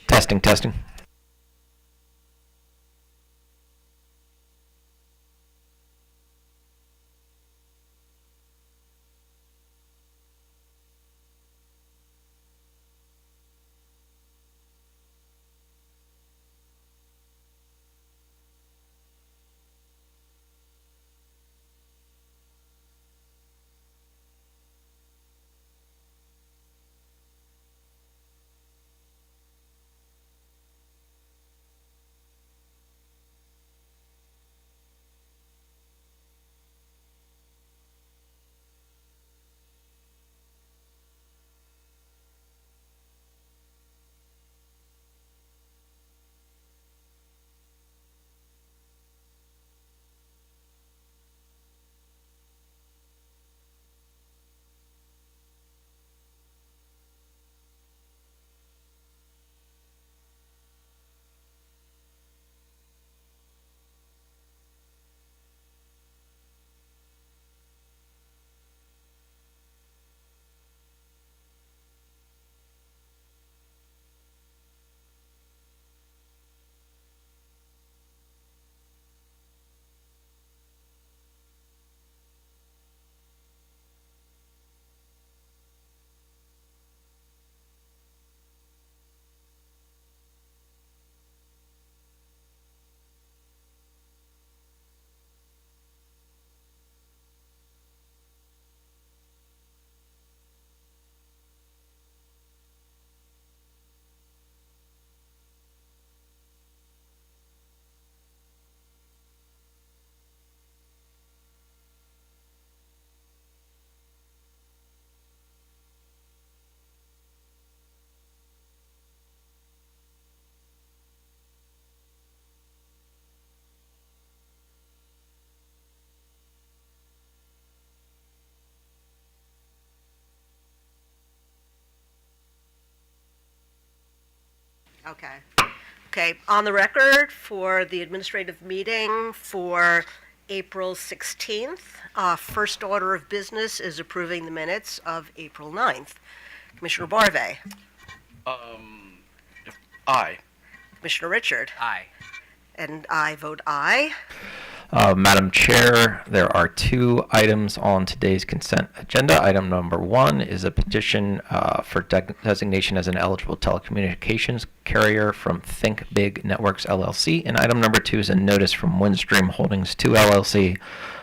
Testing, testing. Okay. Okay, on the record for the administrative meeting for April 16th, first order of business is approving the minutes of April 9th. Commissioner Barve, Aye. Commissioner Richard, Aye. and I vote aye. Madam Chair, there are two items on today's consent agenda. Item number one is a petition for designation as an eligible telecommunications carrier from Think Big Networks LLC. And item number two is a notice from Windstream Holdings 2 LLC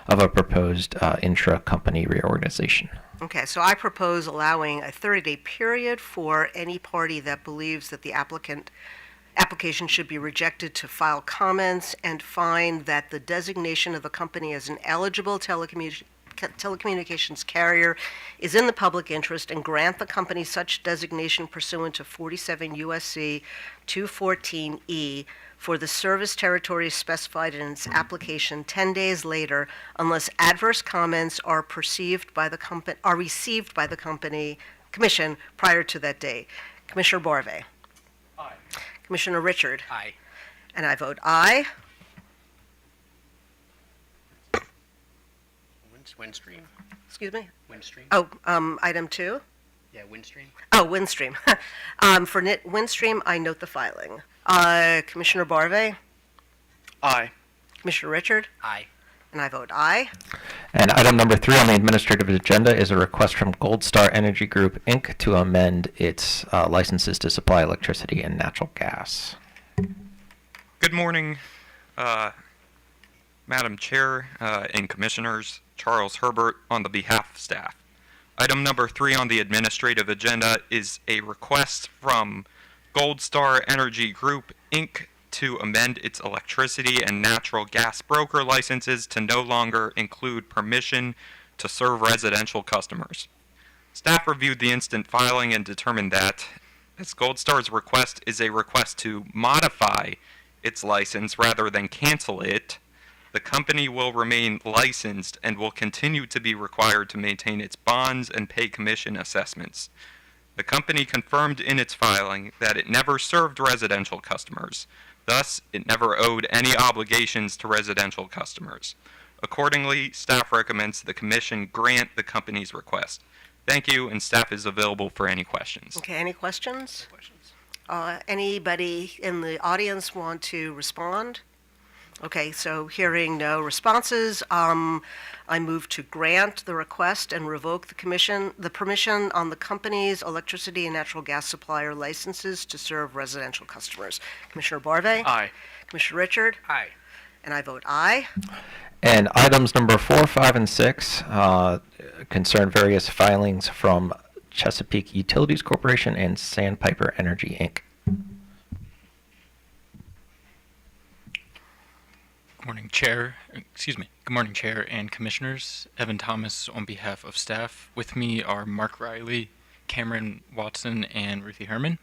of a proposed intra-company reorganization. Okay, so I propose allowing a 30-day period for any party that believes that the application should be rejected to file comments and find that the designation of the company as an eligible telecommunications carrier is in the public interest, and grant the company such designation pursuant to 47 U.S.C. 214E for the service territory specified in its application 10 days later, unless adverse comments are received by the commission prior to that date. Commissioner Barve. Aye. Commissioner Richard. Aye. And I vote aye. Windstream. Excuse me? Windstream. Oh, item two? Yeah, Windstream. Oh, Windstream. For Windstream, I note the filing. Commissioner Barve, Aye. Commissioner Richard, Aye. and I vote aye. And item number three on the administrative agenda is a request from Gold Star Energy Group, Inc. to amend its licenses to supply electricity and natural gas. Good morning, Madam Chair and Commissioners. Charles Herbert on the behalf of staff. Item number three on the administrative agenda is a request from Gold Star Energy Group, Inc. to amend its electricity and natural gas broker licenses to no longer include permission to serve residential customers. Staff reviewed the instant filing and determined that, as Gold Star's request is a request to modify its license rather than cancel it, the company will remain licensed and will continue to be required to maintain its bonds and pay commission assessments. The company confirmed in its filing that it never served residential customers. Thus, it never owed any obligations to residential customers. Accordingly, staff recommends the Commission grant the company's request. Thank you, and staff is available for any questions. Okay, any questions? Anybody in the audience want to respond? Okay, so hearing no responses, I move to grant the request and revoke the permission on the company's electricity and natural gas supplier licenses to serve residential customers. Commissioner Barve? Aye. Commissioner Richard? Aye. And I vote aye. And items number 4, 5, and 6 concern various filings from Chesapeake Utilities Corporation and Sandpiper Energy, Inc. Good morning, Chair and Commissioners. Evan Thomas on behalf of staff. With me are Mark Riley, Cameron Watson, and Ruthie Herman.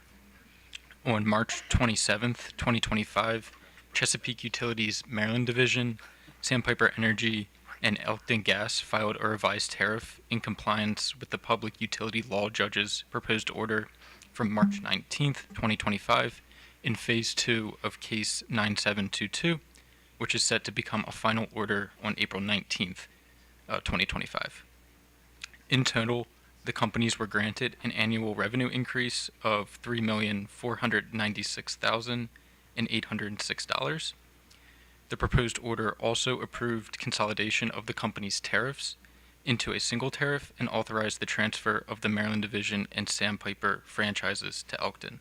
On March 27th, 2025, Chesapeake Utilities Maryland Division, Sandpiper Energy, and Elkton Gas filed a revised tariff in compliance with the Public Utility Law Judge's proposed order from March 19th, 2025, in Phase 2 of Case 9722, which is set to become a final order on April 19th, 2025. In total, the companies were granted an annual revenue increase of $3,496,806. The proposed order also approved consolidation of the company's tariffs into a single tariff and authorized the transfer of the Maryland Division and Sandpiper franchises to Elkton.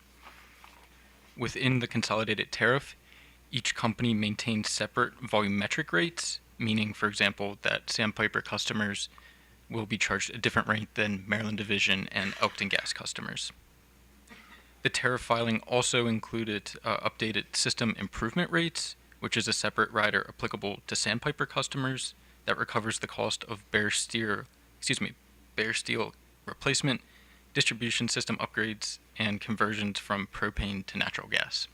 Within the consolidated tariff, each company maintains separate volumetric rates, meaning, for example, that Sandpiper customers will be charged a different rate than Maryland Division and Elkton Gas customers. The tariff filing also included updated system improvement rates, which is a separate rider applicable to Sandpiper customers that recovers the cost of bare steel replacement, distribution system upgrades, and conversions from propane to natural gas.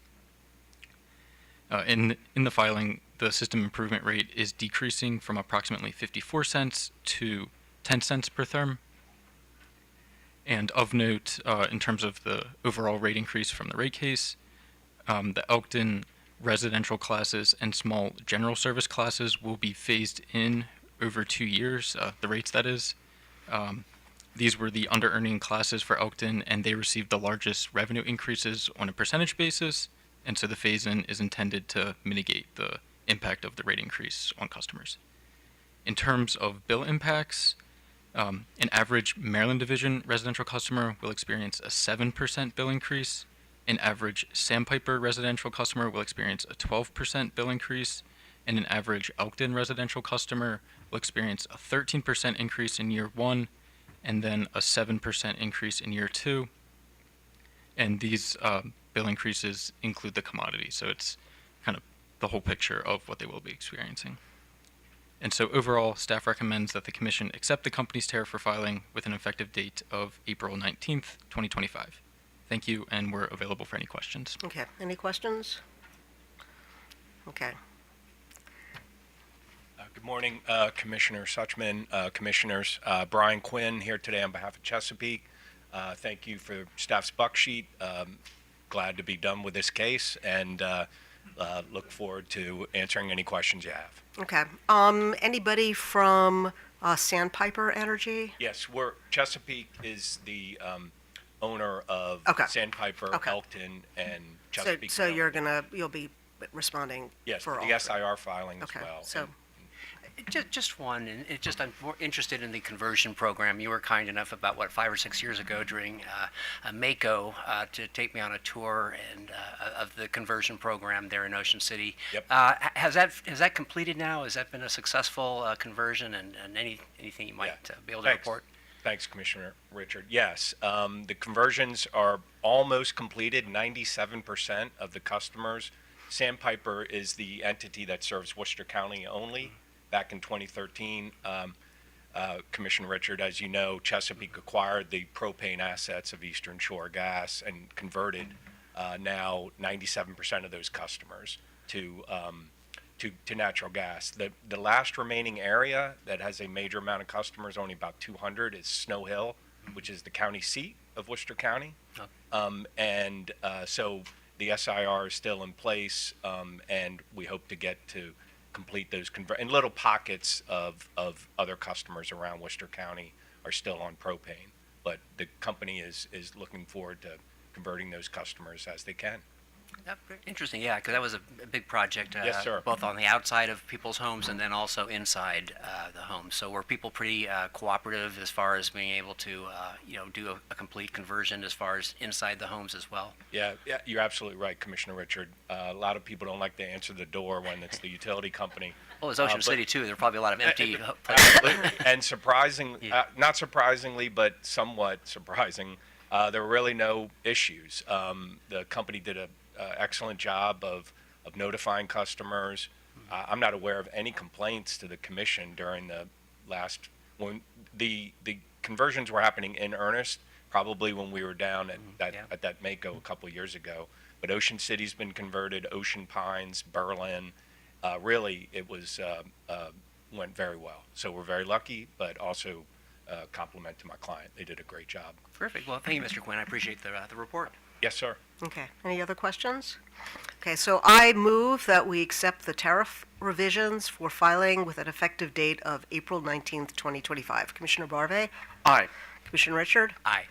In the filing, the system improvement rate is decreasing from approximately 54 cents to 10 cents per therm. And of note, in terms of the overall rate increase from the rate case, the Elkton residential classes and small general service classes will be phased in over 2 years, the rates that is. These were the under-earning classes for Elkton, and they received the largest revenue increases on a percentage basis, and so the phase-in is intended to mitigate the impact of the rate increase on customers. In terms of bill impacts, an average Maryland Division residential customer will experience a 7% bill increase. An average Sandpiper residential customer will experience a 12% bill increase, and an average Elkton residential customer will experience a 13% increase in year 1, and then a 7% increase in year 2. And these bill increases include the commodity, so it's kind of the whole picture of what they will be experiencing. And so overall, staff recommends that the Commission accept the company's tariff for filing with an effective date of April 19th, 2025. Thank you, and we're available for any questions. Okay, any questions? Okay. Good morning, Commissioner Suchman, Commissioners. Brian Quinn here today on behalf of Chesapeake. Thank you for staff's bucksheet. Glad to be done with this case, and look forward to answering any questions you have. Okay. Anybody from Sandpiper Energy? Yes, Chesapeake is the owner of Okay. Sandpiper, Okay. Elkton, and So, Chesapeake. so Maryland. you'll be responding Yes, for for all the three. SIR filing Okay, as well. so- And Just one, and I'm more interested in the conversion program. You were kind enough about, 5 or 6 years ago during a MACO to take me on a tour of the conversion program there in Ocean City. Yep. Has that completed now? Has that been a successful conversion, and anything you might be able to Thanks. report? Thanks, Commissioner Richard. Yes, the conversions are almost completed, 97% of the customers. Sandpiper is the entity that serves Worcester County only. Back in 2013, Commissioner Richard, as you know, Chesapeake acquired the propane assets of Eastern Shore Gas and converted now 97% of those customers to natural gas. The last remaining area that has a major amount of customers, only about 200, is Snow Hill, which is the county seat of Worcester County. So the SIR is still in place, and we hope to get to complete those and little pockets of other customers around Worcester County are still on propane, but the company is looking forward to converting those customers as they can. Very interesting, yeah, because that was a big project. Yes, sir. Both on the outside of people's homes and then also inside the home. So were people pretty cooperative as far as being able to, do a complete conversion as far as inside the homes as well? Yeah, you're absolutely right, Commissioner Richard. A lot of people don't like to answer the door when it's the utility company. Well, it's Ocean but- City too. There are probably a lot of empty Absolutely. And Yeah. not surprisingly, but somewhat surprising, there were really no issues. The company did a excellent job of notifying customers. I'm not aware of any complaints to the commission during the last, when the conversions were happening in earnest, probably when we were down at that Mako a couple years ago. But Ocean City's been converted, Ocean Pines, Berlin. Really, it was went very well. So we're very lucky, but also compliment to my client. They did a great job. Perfect. Well, thank you, Mr. Quinn. I appreciate the report. Yes, sir. Okay, any other questions? Okay, so I move that we accept the tariff revisions for filing with an effective date of April 19th, 2025. Commissioner Barve? Aye. Commissioner Richard? Aye.